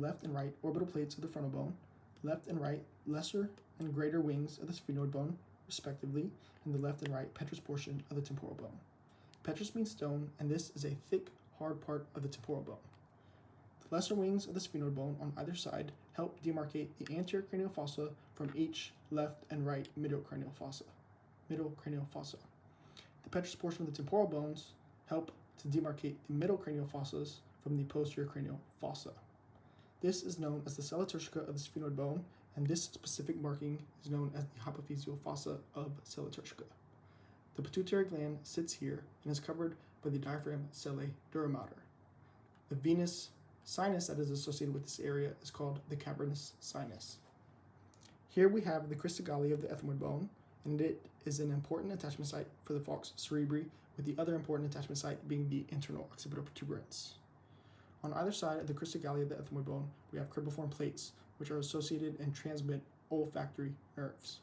left and right orbital plates of the frontal bone, left and right lesser and greater wings of the sphenoid bone, respectively, and the left and right petrous portion of the temporal bone. Petrous means stone, and this is a thick, hard part of the temporal bone. The lesser wings of the sphenoid bone on either side help demarcate the anterior cranial fossa from each left and right middle cranial fossa. The petrous portion of the temporal bones help to demarcate the middle cranial fossas from the posterior cranial fossa. This is known as the sella turcica of the sphenoid bone, and this specific marking is known as the hypophyseal fossa of sella turcica. The pituitary gland sits here and is covered by the diaphragm sellae dura mater. The venous sinus that is associated with this area is called the cavernous sinus. Here we have the crista gallia of the ethmoid bone, and it is an important attachment site for the falx cerebri, with the other important attachment site being the internal occipital protuberance. On either side of the crista gallia of the ethmoid bone, we have cribriform plates, which are associated and transmit olfactory nerves.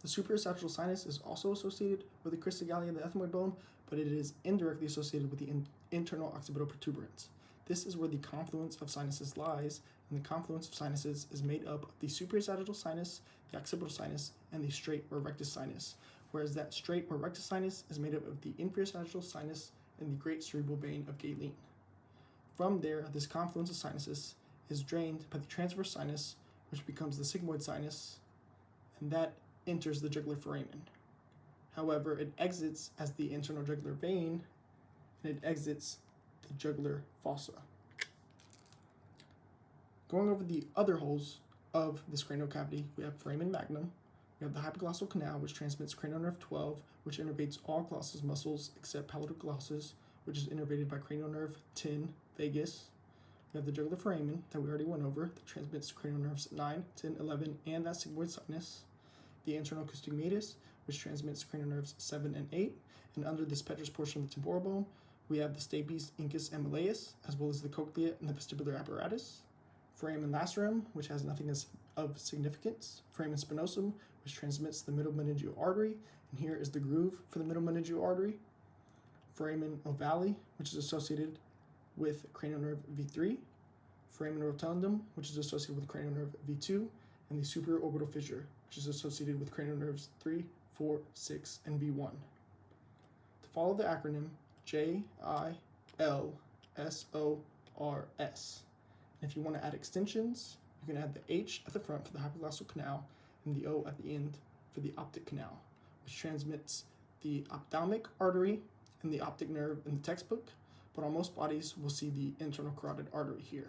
The superior sagittal sinus is also associated with the crista gallia of the ethmoid bone, but it is indirectly associated with the internal occipital protuberance. This is where the confluence of sinuses lies, and the confluence of sinuses is made up of the superior sagittal sinus, the occipital sinus, and the straight or rectus sinus, whereas that straight or rectus sinus is made up of the inferior sagittal sinus and the great cerebral vein of Galen. From there, this confluence of sinuses is drained by the transverse sinus, which becomes the sigmoid sinus, and that enters the jugular foramen. However, it exits as the internal jugular vein, and it exits the jugular fossa. Going over the other holes of this cranial cavity, we have foramen magnum, we have the hypoglossal canal, which transmits cranial nerve 12, which innervates all glossus muscles except palatal glossus, which is innervated by cranial nerve 10, vagus. We have the jugular foramen that we already went over, that transmits cranial nerves 9, 10, 11, and that sigmoid sinus. The internal acoustic meatus, which transmits cranial nerves 7 and 8, and under this petrous portion of the temporal bone, we have the stapes, incus, and malleus, as well as the cochlea and the vestibular apparatus. Foramen lacerum, which has nothing of significance. Foramen spinosum, which transmits the middle meningeal artery, and here is the groove for the middle meningeal artery. Foramen ovale, which is associated with cranial nerve V3. Foramen rotundum, which is associated with cranial nerve V2, and the superior orbital fissure, which is associated with cranial nerves 3, 4, 6, and V1. To follow the acronym JILSORS. And if you want to add extensions, you can add the H at the front for the hypoglossal canal and the O at the end for the optic canal, which transmits the ophthalmic artery and the optic nerve in the textbook, but on most bodies we'll see the internal carotid artery here.